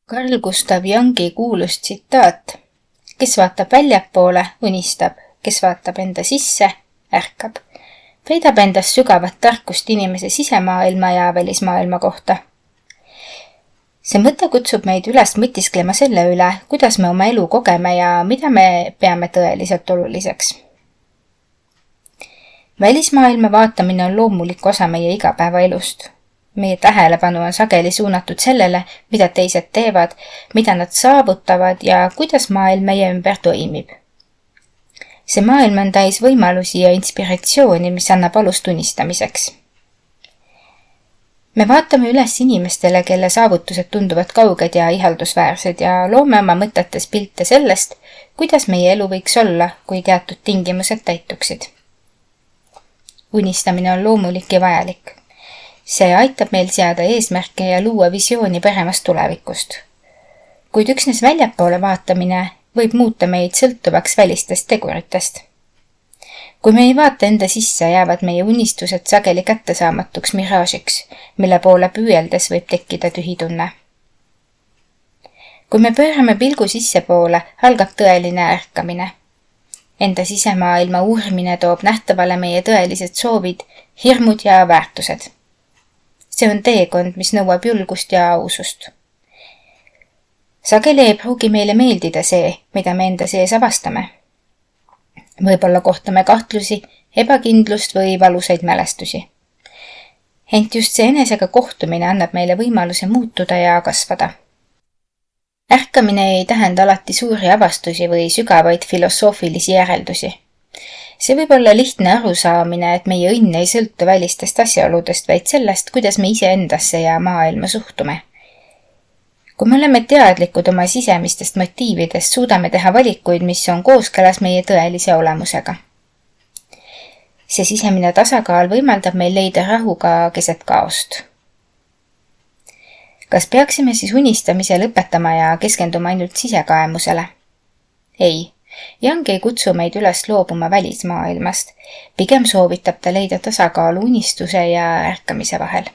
Carl Gustav Jungi kuulus tsitaat: kes vaatab väljapoole, unistab, kes vaatab enda sisse, ärkab. Peidab endas sügavat tarkust inimese sisemaailma ja välismaailma kohta. See mõte kutsub meid üles mõtisklema selle üle, kuidas me oma elu kogeme ja mida me peame tõeliselt oluliseks. Välismaailma vaatamine on loomulik osa meie igapäevaelust. Meie tähelepanu on sageli suunatud sellele, mida teised teevad, mida nad saavutavad ja kuidas maailm meie ümber toimib. See maailm on täis võimalusi ja inspiratsiooni, mis annab alust unistamiseks. Me vaatame üles inimestele, kelle saavutused tunduvad kauged ja ihaldusväärsed ja loome oma mõtetes pilte sellest, kuidas meie elu võiks olla, kui teatud tingimused täituksid. Unistamine on loomulik ja vajalik. See aitab meil seada eesmärke ja luua visiooni paremast tulevikust. Kuid üksnes väljapoole vaatamine võib muuta meid sõltuvaks välistest teguritest. Kui me ei vaata enda sisse, jäävad meie unistused sageli kättesaamatuks miraažiks, mille poole püüeldes võib tekkida tühitunne. Kui me pöörame pilgu sissepoole, algab tõeline ärkamine. Enda sisemaailma uurimine toob nähtavale meie tõelised soovid, hirmud ja väärtused. See on teekond, mis nõuab julgust ja ausust. Sageli ei pruugi meile meeldida see, mida me enda sees avastame. Võib-olla kohtame kahtlusi, ebakindlust või valusaid mälestusi. Ent just see enesega kohtumine annab meile võimaluse muutuda ja kasvada. Ärkamine ei tähenda alati suuri avastusi või sügavaid filosoofilisi järeldusi. See võib olla lihtne arusaamine, et meie õnn ei sõltu välistest asjaoludest, vaid sellest, kuidas me ise endasse ja maailma suhtume. Kui me oleme teadlikud oma sisemistest motiividest, suudame teha valikuid, mis on kooskõlas meie tõelise olemusega. See sisemine tasakaal võimaldab meil leida rahu ka keset kaost. Kas peaksime siis unistamise lõpetama ja keskenduma ainult sisekaemusele? Ei. Jung ei kutsu meid üles loobuma välismaailmast, pigem soovitab ta leida tasakaalu unistuse ja ärkamise vahel.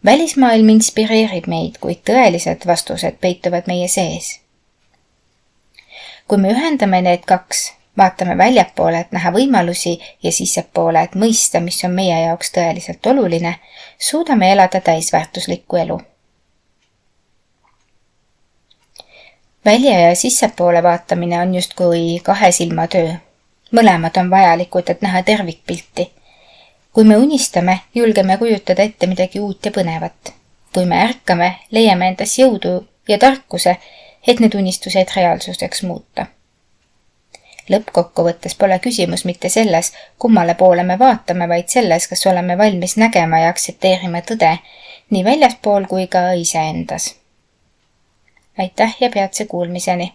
Välismaailm inspireerib meid, kuid tõelised vastused peituvad meie sees. Kui me ühendame need kaks, vaatame väljapoole, et näha võimalusi ja sissepoole, et mõista, mis on meie jaoks tõeliselt oluline, suudame elada täisväärtuslikku elu. Välja ja sissepoole vaatamine on justkui kahe silma töö. Mõlemad on vajalikud, et näha tervikpilti. Kui me unistame, julgeme kujutada ette midagi uut ja põnevat. Kui me ärkame, leiame endas jõudu ja tarkuse, et need unistused reaalsuseks muuta. Lõppkokkuvõttes pole küsimus mitte selles, kummale poole me vaatame, vaid selles, kas oleme valmis nägema ja aktsepteerima tõde nii väljaspool kui ka iseendas. Aitäh ja peatse kuulmiseni!